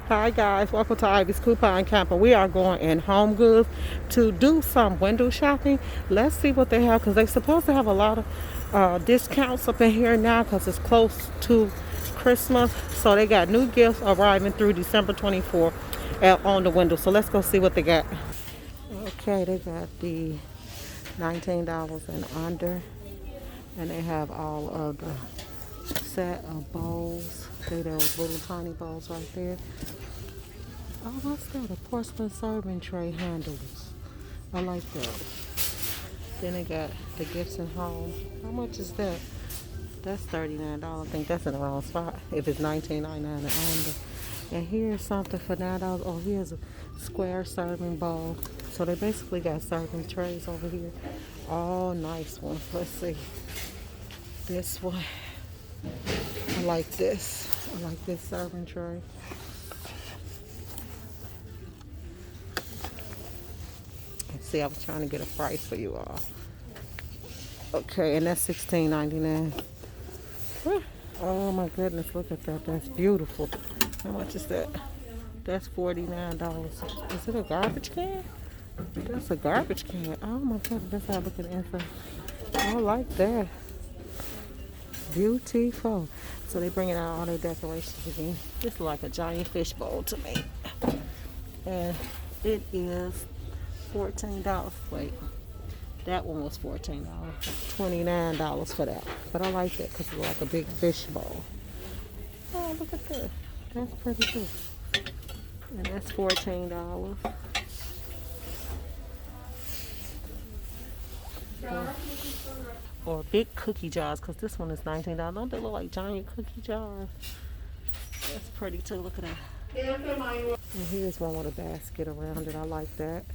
Hi guys, welcome to Ivy's Coupon Camper. We are going in Home Goods to do some window shopping. Let's see what they have because they're supposed to have a lot of discounts up in here now because it's close to Christmas. So they got new gifts arriving through December 24th on the window. So let's go see what they got. Okay, they got the $19 and under, and they have all of the set of bowls. See those little tiny bowls right there. Oh, what's that? A porcelain serving tray handles. I like that. Then they got the gifts and home. How much is that? That's $39. I think that's in the wrong spot. If it's $19.99 and under. And here's something for $9. Oh, here's a square serving bowl. So they basically got serving trays over here. All nice ones. Let's see. This one. I like this. I like this serving tray. See, I was trying to get a price for you all. Okay, and that's $16.99. Oh my goodness, look at that. That's beautiful. How much is that? That's $49. Is it a garbage can? That's a garbage can. Oh my goodness, that's how I look at the inside. I like that. Beautiful. So they bringing out all their decorations again. This is like a giant fish bowl to me. And it is $14. Wait, that one was $14. $29 for that. But I like that because it's like a big fish bowl. Oh, look at that. That's pretty good. And that's $14. Or big cookie jars, because this one is $19. Don't they look like giant cookie jars? That's pretty too. Look at that. And here's one with a basket around it. I like that.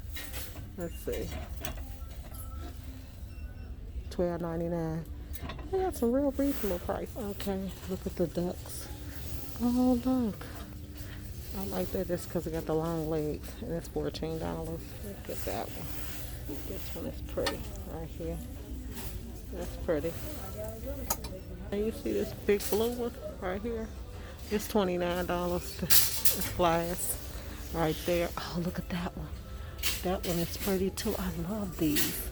Let's see. $12.99. They got some real reasonable price. Okay, look at the ducks. Oh, look. I like that just because it got the long legs. And it's $14. Look at that one. This one is pretty right here. That's pretty. And you see this big blue one right here? It's $29. It's glass right there. Oh, look at that one. That one is pretty too. I love these.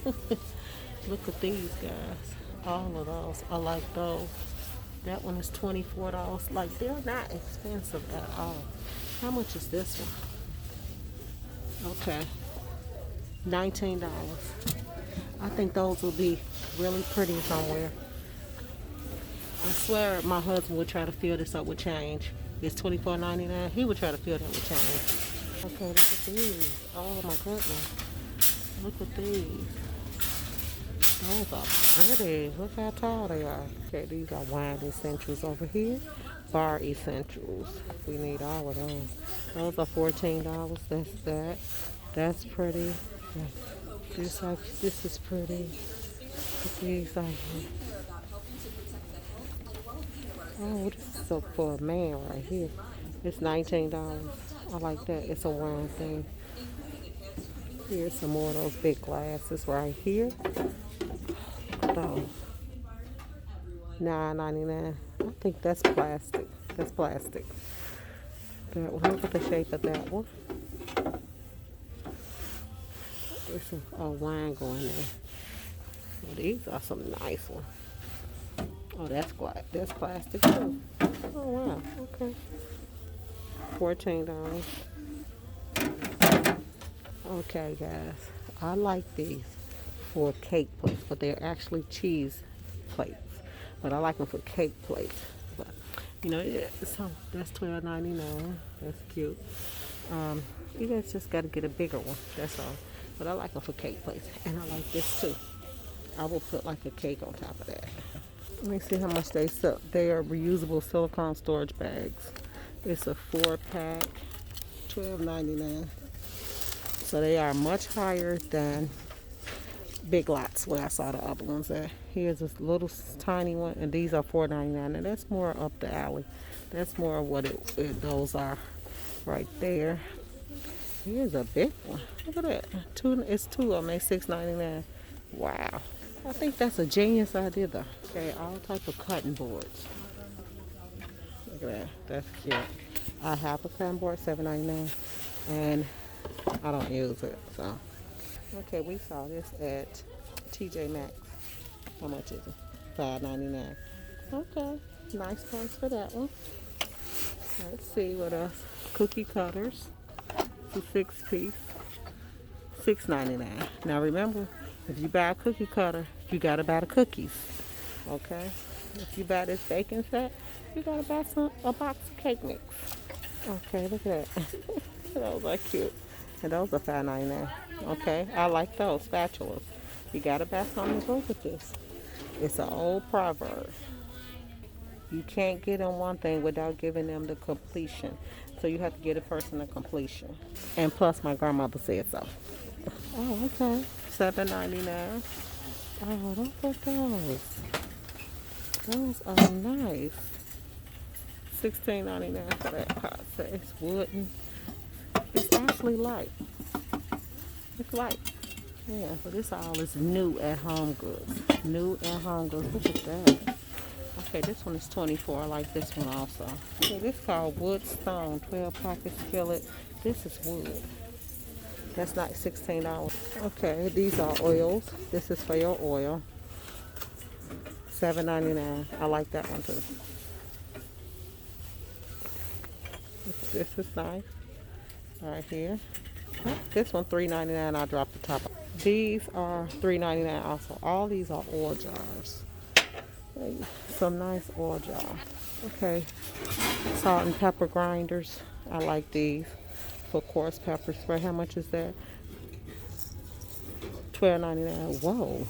Look at these guys. All of those. I like those. That one is $24. Like, they're not expensive at all. How much is this one? Okay. $19. I think those will be really pretty somewhere. I swear my husband would try to fill this up with change. It's $24.99. He would try to fill that with change. Okay, look at these. Oh my goodness. Look at these. Those are pretty. Look how tall they are. Okay, these are wine essentials over here. Bar essentials. We need all of those. Those are $14. That's that. That's pretty. This is pretty. Look at these right here. Oh, this is so for a man right here. It's $19. I like that. It's a wine thing. Here's some more of those big glasses right here. Those. $9.99. I think that's plastic. That's plastic. That one. Look at the shape of that one. There's a wine going there. Well, these are some nice ones. Oh, that's plastic too. Oh wow. Okay. $14. Okay, guys. I like these for cake plates, but they're actually cheese plates. But I like them for cake plates. But you know, that's $12.99. That's cute. You guys just got to get a bigger one. That's all. But I like them for cake plates, and I like this too. I will put like a cake on top of that. Let me see how much they sell. They are reusable silicone storage bags. It's a 4-pack, $12.99. So they are much higher than Big Lots where I saw the other ones at. Here's this little tiny one, and these are $4.99. And that's more up the alley. That's more of what those are right there. Here's a big one. Look at that. It's two of them. They're $6.99. Wow. I think that's a genius idea though. Okay, all type of cutting boards. Look at that. That's cute. I have a cutting board, $7.99, and I don't use it. So, okay, we saw this at TJ Maxx. How much is it? $5.99. Okay, nice price for that one. Let's see what else. Cookie cutters, the 6-piece, $6.99. Now remember, if you buy a cookie cutter, you gotta buy the cookies. Okay? If you buy this baking set, you gotta buy a box of cake mix. Okay, look at that. Those are cute. And those are $5.99. Okay, I like those spatulas. You gotta buy something to go with this. It's an old proverb. You can't get them one thing without giving them the completion. So you have to give a person a completion. And plus, my grandmother said so. Oh, okay. $7.99. Oh, look at those. Those are nice. $16.99 for that pot set. It's wooden. It's actually light. It's light. Yeah, so this all is new at HomeGoods. New at HomeGoods. Look at that. Okay, this one is 24. I like this one also. Okay, this is called Wood Stone 12 pocket skillet. This is wood. That's not $16. Okay, these are oils. This is for your oil. $7.99. I like that one too. This is nice. Right here. This one $3.99. I dropped the top. These are $3.99 also. All these are oil jars. Some nice oil jars. Okay, salt and pepper grinders. I like these for coarse pepper spray. How much is that? $12.99. Whoa.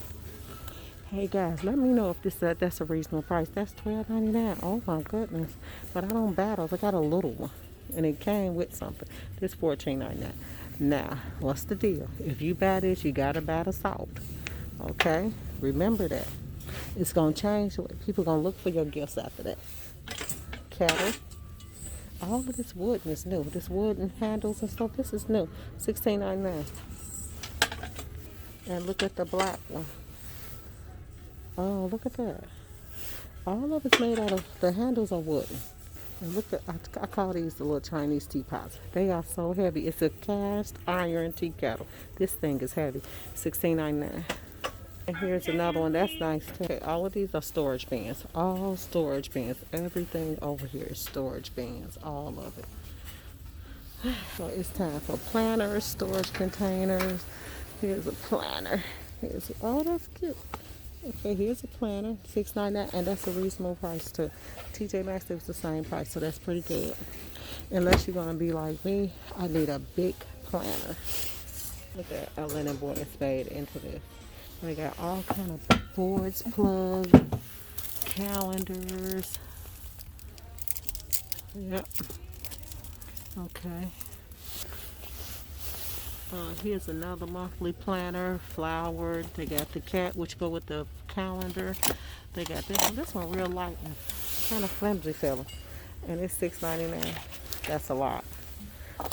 Hey guys, let me know if that's a reasonable price. That's $12.99. Oh my goodness. But I don't buy those. I got a little one, and it came with something. This $14.99. Now, what's the deal? If you buy this, you gotta buy the salt. Okay, remember that. It's gonna change the way people gonna look for your gifts after that. Kettle. All of this wood is new. This wooden handles and stuff. This is new. $16.99. And look at the black one. Oh, look at that. All of it's made out of, the handles are wooden. And look at, I call these the little Chinese teapots. They are so heavy. It's a cast iron tea kettle. This thing is heavy. $16.99. And here's another one. That's nice too. Okay, all of these are storage bins. All storage bins. Everything over here is storage bins. All of it. So it's time for planners, storage containers. Here's a planner. Oh, that's cute. Okay, here's a planner, $6.99, and that's a reasonable price too. TJ Maxx, it was the same price, so that's pretty good. Unless you're gonna be like me, I need a big planner. Look at a linen board is made into this. They got all kind of boards, plugs, calendars. Yep. Okay. Here's another monthly planner, flowered. They got the cat, which go with the calendar. They got this one. This one real light and kind of flimsy fella, and it's $6.99. That's a lot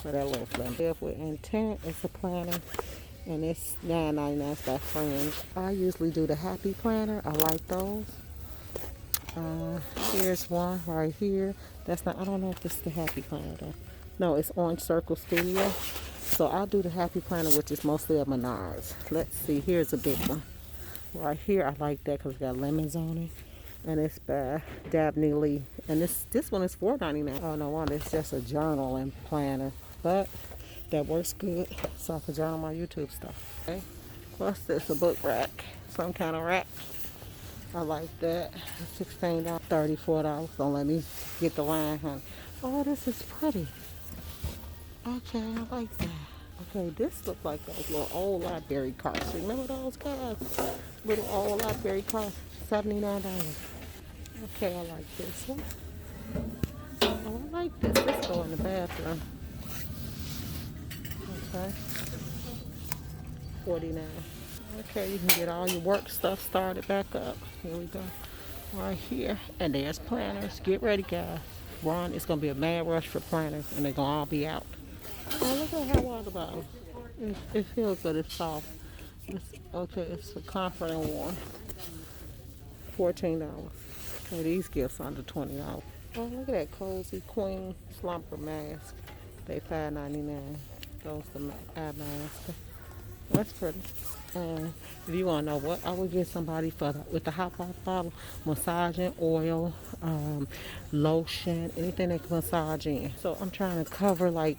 for that little flimsy. With intent, it's a planner, and it's $9.99. It's by Fringe. I usually do the happy planner. I like those. Here's one right here. That's not. I don't know if it's the happy planner though. No, it's Orange Circle Studio. So I do the happy planner, which is mostly a Menards. Let's see. Here's a big one. Right here, I like that because it's got lemons on it. And it's by Dabney Lee. And this one is $4.99. Oh, no wonder. It's just a journal and planner. But that works good. So I can journal my YouTube stuff. Okay. What's this? A book rack. Some kind of rack. I like that. $16, $34. Don't let me get the line, honey. Oh, this is pretty. Okay, I like that. Okay, this looks like those little old library cards. Remember those guys? Little old library cards. $79. Okay, I like this one. Oh, I like this. Let's go in the bathroom. Okay. $49. Okay, you can get all your work stuff started back up. Here we go. Right here. And there's planners. Get ready, guys. It's going to be a mad rush for planners, and they're going to all be out. Oh, look at how wide the bottom. It feels good. It's soft. It's a comfort and warm. $14. Okay, these gifts under $20. Oh, look at that cozy queen slumber mask. They $5.99. Those the eye mask. That's pretty. And if you want to know what I would get somebody for with the hot water bottle, massaging oil, lotion, anything that can massage in. So I'm trying to cover like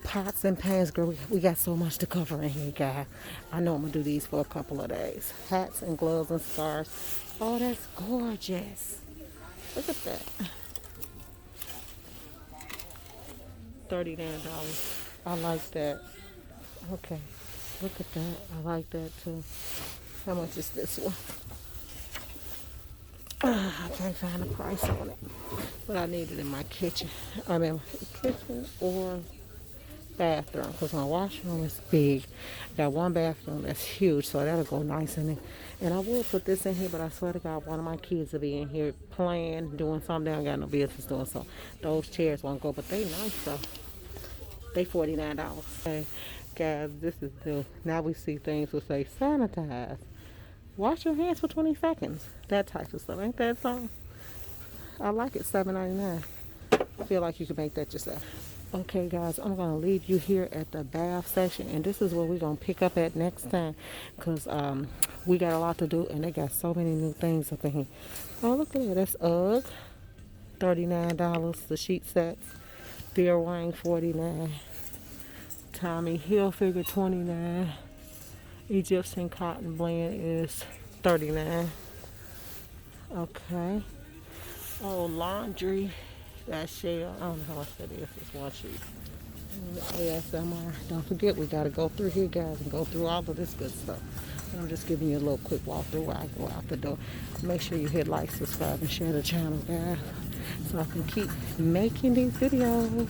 pots and pans, girl. We got so much to cover in here, guys. I know I'm gonna do these for a couple of days. Hats and gloves and scarves. Oh, that's gorgeous. Look at that. $39. I like that. Okay. Look at that. I like that too. How much is this one? I can't find a price on it. But I need it in my kitchen. I mean, kitchen or bathroom. Because my washroom is big. Got one bathroom that's huge. So that'll go nice in it. And I will put this in here. But I swear to God, one of my kids will be in here playing, doing something they don't got no business doing. So those chairs won't go. But they nice though. They $49. Okay, guys, this is new. Now we see things that say sanitize. Wash your hands for 20 seconds. That type of stuff. Ain't that something? I like it. $7.99. I feel like you can make that yourself. Okay, guys, I'm going to leave you here at the bath section. And this is where we're going to pick up at next time. Because we got a lot to do. And they got so many new things up in here. Oh, look at that. That's UGG. $39. The sheet sets. Beer wine $49. Tommy Hilfiger $29. Egyptian cotton blend is $39. Okay. Oh, laundry. That shell. I don't know how much that is. It's one sheet. ASMR. Don't forget, we got to go through here, guys, and go through all of this good stuff. And I'm just giving you a little quick walkthrough while I go out the door. Make sure you hit like, subscribe, and share the channel, guys, so I can keep making these videos.